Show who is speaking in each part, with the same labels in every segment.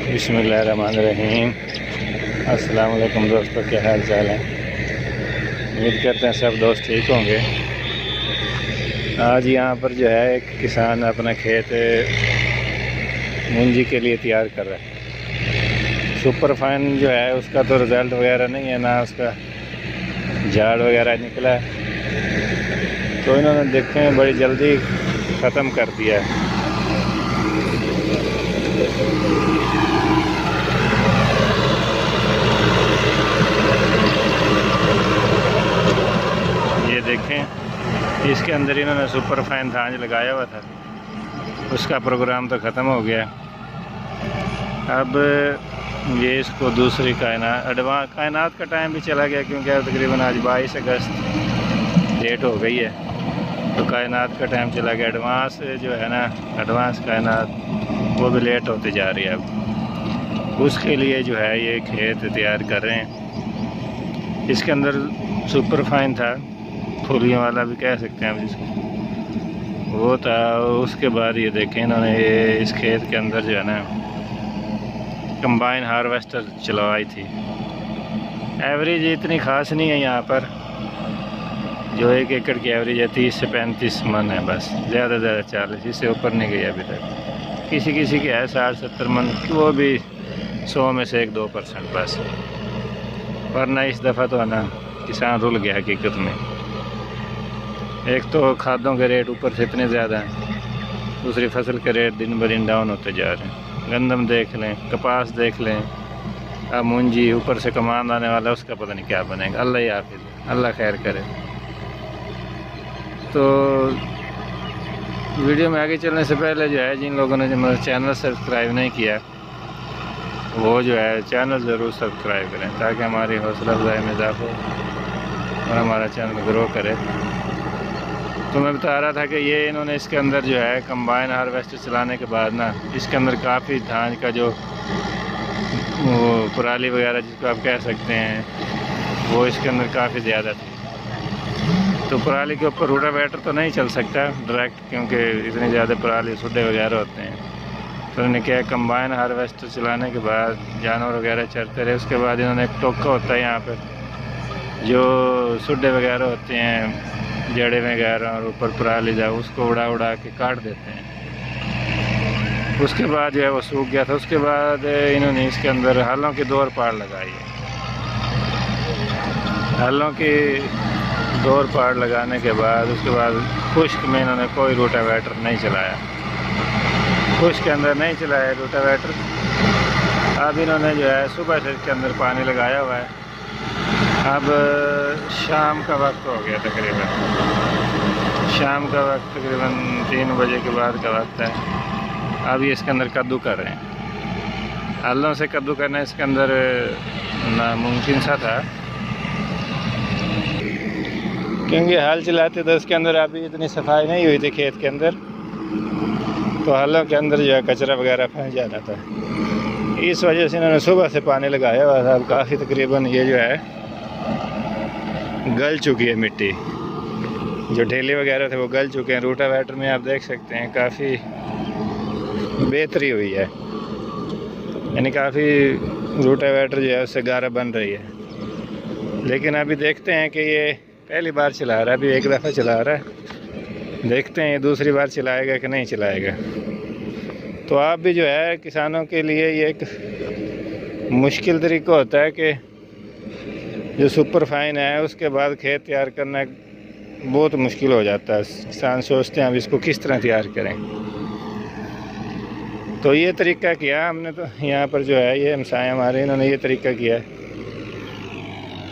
Speaker 1: बिस्मिल्लाहिर्रहमानिर्रहीम। अस्सलाम वालेकुम दोस्तों, क्या हाल चाल है। उम्मीद करते हैं सब दोस्त ठीक होंगे। आज यहाँ पर जो है एक किसान अपना खेत मूंजी के लिए तैयार कर रहा है। सुपर फाइन जो है उसका तो रिज़ल्ट वगैरह नहीं है, ना उसका झाड़ वगैरह निकला है, तो इन्होंने देखें बड़ी जल्दी ख़त्म कर दिया है। ये देखें, इसके अंदर इन्होंने सुपर फाइन धांज लगाया हुआ था, उसका प्रोग्राम तो ख़त्म हो गया। अब ये इसको दूसरी कायनात का टाइम भी चला गया, क्योंकि तकरीबन आज 22 अगस्त डेट हो गई है, तो कायनात का टाइम चला गया। एडवांस जो है ना, एडवांस कायनात वो भी लेट होती जा रही है। अब उसके लिए जो है ये खेत तैयार कर रहे हैं। इसके अंदर सुपर फाइन था, फूलियों वाला भी कह सकते हैं हम जिसको, वो था। उसके बाद ये देखें इन्होंने ये इस खेत के अंदर जो है ना कंबाइन हार्वेस्टर चलवाई थी। एवरेज इतनी ख़ास नहीं है यहाँ पर, जो 1 एकड़ की एवरेज है 30 से 35 मन है बस, ज़्यादा से ज़्यादा 40, इससे ऊपर नहीं गई अभी तक। किसी किसी के है 60-70 मन, वो भी 100 में से 1-2% बस। वरना इस दफ़ा तो है ना किसान रुल गया हकीकत में। एक तो खादों के रेट ऊपर से इतने ज़्यादा हैं, दूसरी फसल के रेट दिन ब दिन डाउन होते जा रहे हैं। गंदम देख लें, कपास देख लें, अब मूंजी, ऊपर से कमान आने वाला, उसका पता नहीं क्या बनेगा। अल्लाह ही हाफिज़, अल्लाह खैर करे। तो वीडियो में आगे चलने से पहले जो है, जिन लोगों ने जो मेरा चैनल सब्सक्राइब नहीं किया, वो जो है चैनल ज़रूर सब्सक्राइब करें, ताकि हमारी हौसला अफजाई में इजाफा हो और हमारा चैनल ग्रो करे। तो मैं बता रहा था कि ये इन्होंने इसके अंदर जो है कंबाइन हार्वेस्टर चलाने के बाद ना, इसके अंदर काफ़ी धान का जो वो पराली वगैरह जिसको आप कह सकते हैं, वो इसके अंदर काफ़ी ज़्यादा थी। तो पराली के ऊपर रोटावेटर तो नहीं चल सकता डायरेक्ट, क्योंकि इतनी ज़्यादा पराली सुड्डे वगैरह होते हैं। तो इन्होंने क्या, कंबाइन हार्वेस्टर चलाने के बाद जानवर वगैरह चरते रहे। उसके बाद इन्होंने एक टोका होता है यहाँ पर, जो सुड्डे वगैरह होते हैं, जड़े वगैरह और ऊपर पराली जा, उसको उड़ा उड़ा के काट देते हैं। उसके बाद जो है वो सूख गया था। उसके बाद इन्होंने इसके अंदर हलों की 2 पाड़ लगाई है। हलों की 2 पाड़ लगाने के बाद उसके बाद खुश्क में इन्होंने कोई रोटावेटर नहीं चलाया, खुश्क के अंदर नहीं चलाया रोटावेटर। अब इन्होंने जो है सुबह से इसके अंदर पानी लगाया हुआ है। अब शाम का वक्त हो गया, तकरीबन शाम का वक्त, तकरीबन 3 बजे के बाद का वक्त है। अब ये इसके अंदर कद्दू कर रहे हैं। हलों से कद्दू करना इसके अंदर नामुमकिन सा था, क्योंकि हल चलाते तो इसके अंदर अभी इतनी सफाई नहीं हुई थी खेत के अंदर, तो हलों के अंदर जो है कचरा वगैरह फंस जाता था। इस वजह से इन्होंने सुबह से पानी लगाया हुआ था। अब काफ़ी तकरीबन ये जो है गल चुकी है मिट्टी, जो ढेले वगैरह थे वो गल चुके हैं। रोटावेटर में आप देख सकते हैं काफ़ी बेहतरी हुई है, यानी काफ़ी रोटावेटर जो है उससे गारा बन रही है। लेकिन अभी देखते हैं कि ये पहली बार चला रहा है, अभी एक दफ़ा चला रहा है, देखते हैं ये दूसरी बार चलाएगा कि नहीं चलाएगा। तो आप भी जो है, किसानों के लिए ये एक मुश्किल तरीका होता है कि जो सुपर फाइन है उसके बाद खेत तैयार करना बहुत मुश्किल हो जाता है। किसान सोचते हैं अब इसको किस तरह तैयार करें। तो ये तरीका किया हमने, तो यहाँ पर जो है ये हमसाए हमारे, इन्होंने ये तरीका किया है।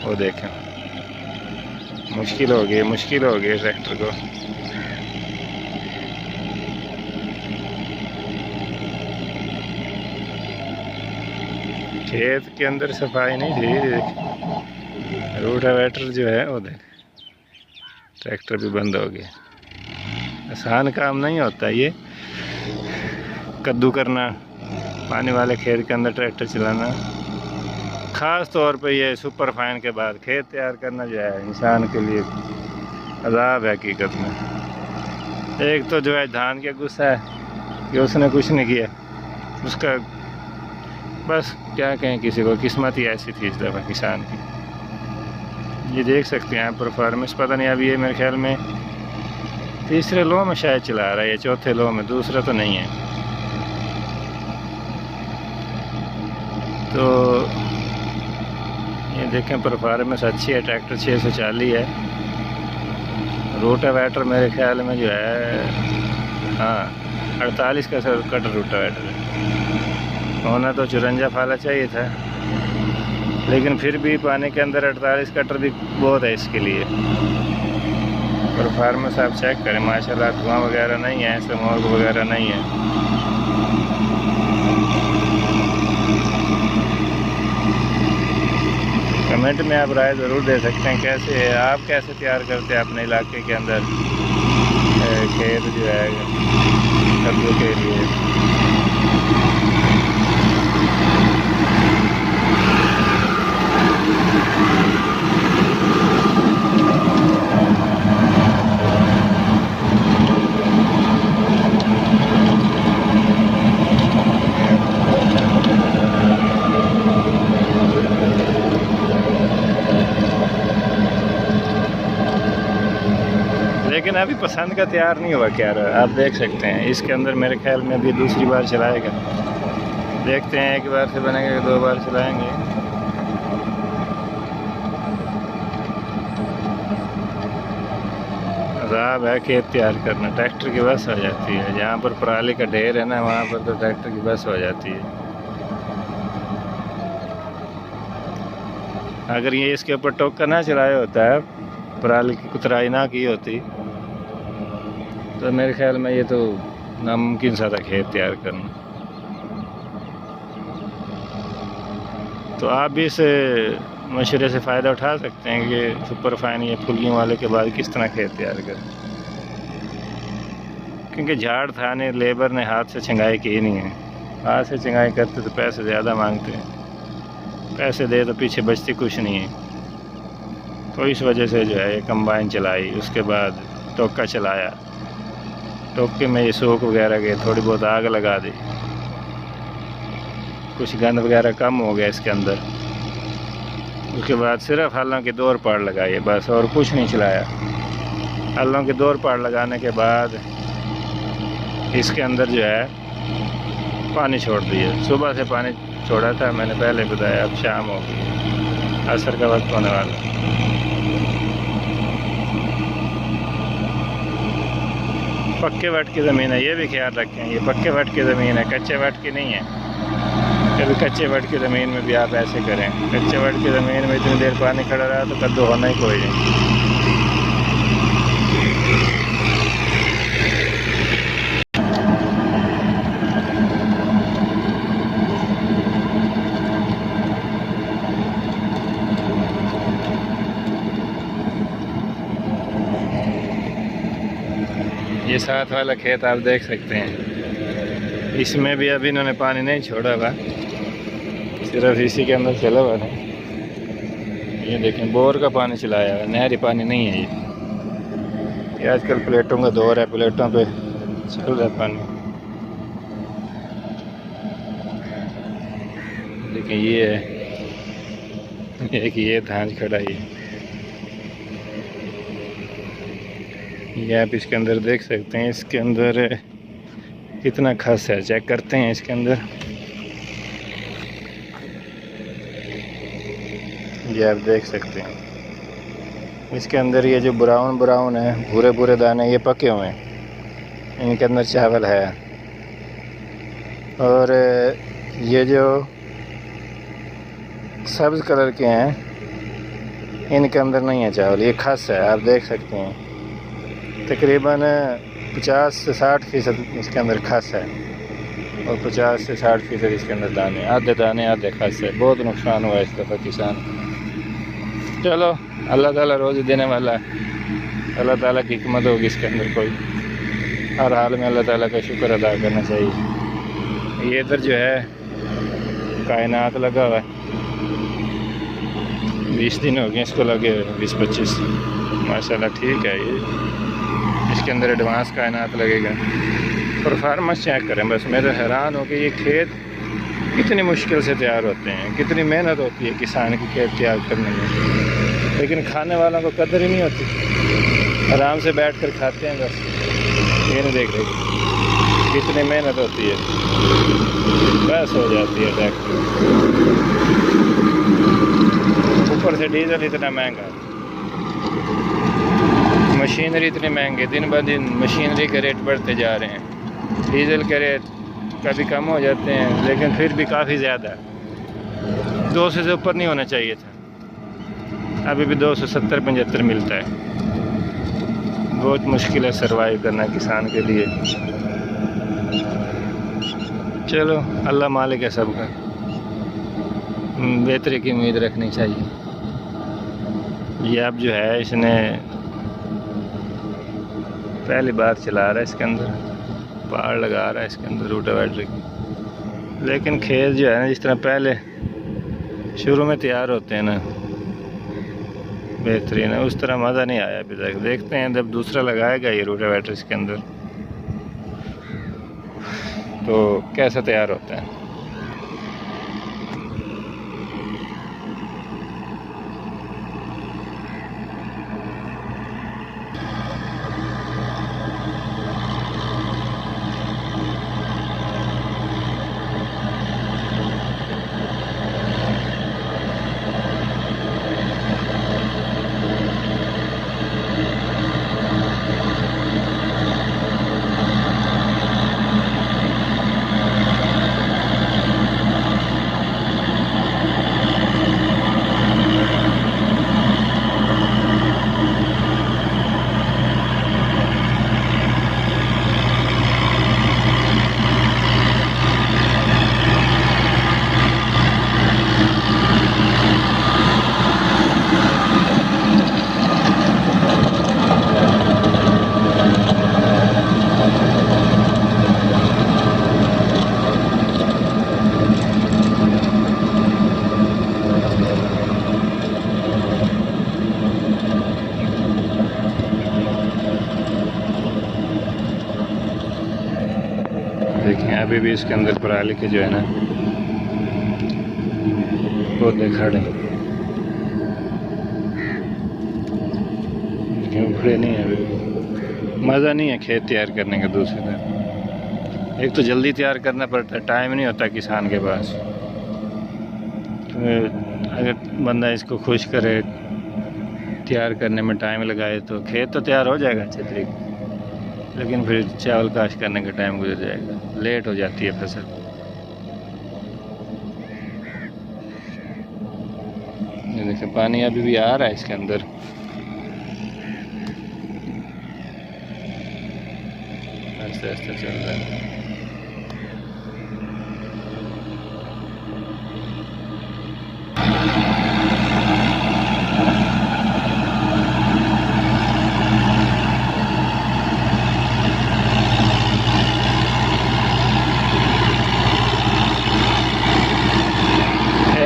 Speaker 1: वो देखें, मुश्किल हो गई ट्रैक्टर को। खेत के अंदर सफाई नहीं थी। रोटावेटर जो है वो देख, ट्रैक्टर भी बंद हो गया। आसान काम नहीं होता ये कद्दू करना, पानी वाले खेत के अंदर ट्रैक्टर चलाना। ख़ास तौर पे ये सुपर फाइन के बाद खेत तैयार करना जो है इंसान के लिए अज़ाब है हकीकत में। एक तो जो है धान के गुस्सा है कि उसने कुछ नहीं किया, उसका बस क्या कहें, किसी को किस्मत ही ऐसी थी इस दफ़ा किसान की। ये देख सकते हैं आप परफॉर्मेंस, पता नहीं अब ये मेरे ख्याल में तीसरे लो में शायद चला रहा है या चौथे लो में, दूसरा तो नहीं है। तो ये देखें परफॉर्मेंस अच्छी है, ट्रैक्टर 640 है। रोटावेटर मेरे ख्याल में जो है, हाँ 48 का कटर रोटावेटर है। होना तो 54 फाला चाहिए था, लेकिन फिर भी पानी के अंदर 48 कटर भी बहुत है इसके लिए। परफॉर्मेंस आप चेक करें, माशाल्लाह धुआं वगैरह नहीं है, स्मोक वगैरह नहीं है। कमेंट में आप राय ज़रूर दे सकते हैं कैसे आप कैसे तैयार करते हैं अपने इलाके के अंदर खेत जो है कद्दू के लिए। लेकिन अभी पसंद का तैयार नहीं हुआ क्या रहा, आप देख सकते हैं। इसके अंदर मेरे ख्याल में अभी दूसरी बार चलाएगा, देखते हैं एक बार से बनेगा, 2 बार चलाएंगे। अजाब है खेत तैयार करना, ट्रैक्टर की बस हो जाती है। जहाँ पर पराली का ढेर है ना, वहाँ पर तो ट्रैक्टर की बस हो जाती है। अगर ये इसके ऊपर टोका ना चलाया होता है, पराली की कुतराई ना की होती, तो मेरे ख्याल में ये तो नामुमकिन सा था खेत तैयार करना। तो आप भी इस मशवरे से फ़ायदा उठा सकते हैं कि सुपर फाइन या फुलियों वाले के बाद किस तरह खेत तैयार करें। क्योंकि झाड़ था नहीं, लेबर ने हाथ से छंगाई की नहीं है। हाथ से छंगाई करते तो पैसे ज़्यादा मांगते हैं, पैसे दे तो पीछे बचती कुछ नहीं है। तो इस वजह से जो है ये कंबाइन चलाई, उसके बाद टोका चलाया, टोके में ये सोख वगैरह गए, थोड़ी बहुत आग लगा दी, कुछ गंद वगैरह कम हो गया इसके अंदर। उसके बाद सिर्फ हलों के 2 पाड़ लगाए बस, और कुछ नहीं चलाया। हलों के 2 पाड़ लगाने के बाद इसके अंदर जो है पानी छोड़ दिया। सुबह से पानी छोड़ा था मैंने पहले बताया, अब शाम हो गई, असर का वक्त होने वाला। पक्के वट की ज़मीन है, ये भी ख्याल रखें, ये पक्के वट की ज़मीन है, कच्चे वट की नहीं है। कभी कच्चे वट की ज़मीन में भी आप ऐसे करें, कच्चे वट की ज़मीन में इतनी देर पानी खड़ा रहा तो कद्दू होना ही कोई नहीं। ये साथ वाला खेत आप देख सकते हैं, इसमें भी अभी इन्होंने पानी नहीं छोड़ा हुआ, सिर्फ इसी के अंदर चला हुआ था। ये देखें बोर का पानी चलाया है, नहरी पानी नहीं है ये आजकल प्लेटों का दौर है, प्लेटों पे चल रहा है पानी। देखिए ये है, एक ये धांज खड़ा है, ये आप इसके अंदर देख सकते हैं। इसके अंदर कितना खस है, चेक करते हैं इसके अंदर। ये आप देख सकते हैं इसके अंदर ये जो ब्राउन ब्राउन है, भूरे भूरे दाने, ये पके हुए हैं, इनके अंदर चावल है। और ये जो सब्ज़ कलर के हैं, इनके अंदर नहीं है चावल, ये खस है, आप देख सकते हैं। तकरीबन 50 से 60% इसके अंदर खस है, और 50 से 60% इसके अंदर दाने, आधे दाने आधे खस है। बहुत नुकसान हुआ इस दफ़ा किसान। चलो अल्लाह ताला रोज़ देने वाला है, अल्लाह ताला की हिकमत होगी इसके अंदर कोई। हर हाल में अल्लाह ताला का शुक्र अदा करना चाहिए। ये इधर जो है कायनात लगा हुआ है, 20 दिन हो गए इसको लगे हुए, 20-25 माशाल्लाह ठीक है। ये इसके अंदर एडवांस कायनात लगेगा। परफॉर्मेंस चेक करें बस, मैं तो हैरान हो कि ये खेत कितनी मुश्किल से तैयार होते हैं, कितनी मेहनत होती है किसान की खेत तैयार करने में, लेकिन खाने वालों को कदर ही नहीं होती। आराम से बैठ कर खाते हैं बस। ये नहीं देख रहे कितनी मेहनत होती है, बस हो जाती है ट्रैक्टर। ऊपर से डीजल इतना महंगा, मशीनरी इतनी महंगी, दिन ब दिन मशीनरी के रेट बढ़ते जा रहे हैं। डीजल के रेट कभी कम हो जाते हैं, लेकिन फिर भी काफ़ी ज़्यादा है। 200 से ऊपर नहीं होना चाहिए था, अभी भी 270-75 मिलता है। बहुत मुश्किल है सरवाइव करना किसान के लिए। चलो, अल्लाह मालिक है सबका, बेहतरी की उम्मीद रखनी चाहिए। ये अब जो है इसने पहली बार चला रहा है, इसके अंदर पार लगा रहा है इसके अंदर रोटावेटर की, लेकिन खेत जो है ना जिस तरह पहले शुरू में तैयार होते हैं ना बेहतरीन है, उस तरह मज़ा नहीं आया अभी तक। देखते हैं जब दूसरा लगाएगा ये रोटावेटर इसके अंदर तो कैसा तैयार होता है। देखें अभी भी इसके अंदर पराली के जो है ना पौधे खड़े, उखड़े नहीं है अभी। मज़ा नहीं है खेत तैयार करने का। दूसरी तरफ एक तो जल्दी तैयार करना पड़ता है, टाइम नहीं होता किसान के पास। तो अगर बंदा इसको खुश करे, तैयार करने में टाइम लगाए तो खेत तो तैयार हो जाएगा अच्छे तरीके, लेकिन फिर चावल काश करने का टाइम गुजर जाएगा, लेट हो जाती है फसल। ये देखिए पानी अभी भी आ रहा है इसके अंदर। आस्ते आस्ते चल रहा है।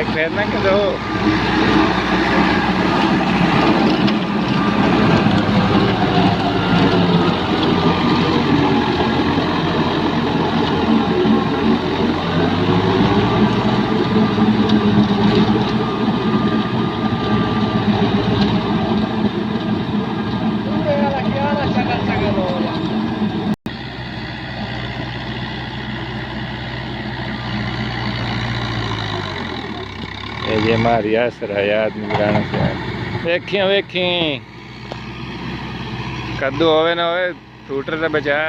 Speaker 1: एक फेरना के दो। ये मारी असर है याद निगराना से वेखिया वेखी कद्दू होवे ना होवे टूटर से बचा।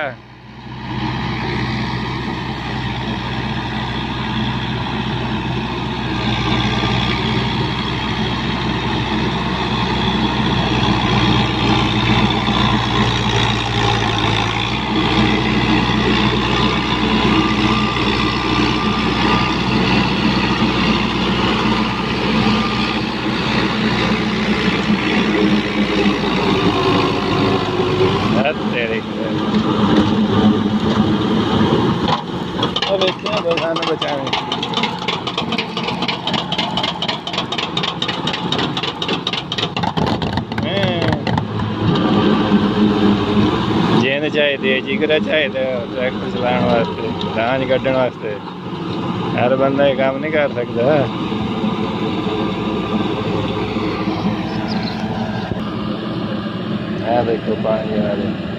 Speaker 1: जेन चाहिए जिगर चाहिए ट्रैक्टर चलाने वास्ते, धान कड्ढण वास्ते। हर बंदा ये काम नहीं कर सकता। देखो पानी आ रहा।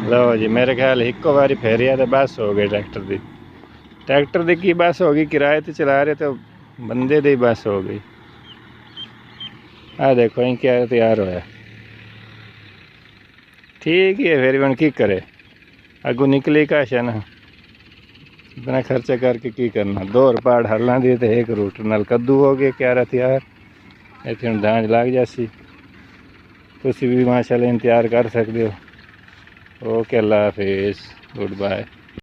Speaker 1: लो जी, मेरे ख्याल इको बारी फेरिया तो बस हो गई ट्रैक्टर दी की बस हो गई। किराए ते चला रहे तो बंदे दी बस हो गई। आ देखो इन क्या तैयार होया। ठीक ही है, फिर भी की करे, अगू निकली काशा ना, इतना खर्चा करके की करना। 2 पहाड़ हरना दी तो 1 रूट नाल कद्दू हो गए क्यारा तैयार। इतने हम दांज लग जासी। तुसी भी माशाल्लाह इंतजार कर सकते हो। ओके, अल्लाह हाफिज़, गुड बाय।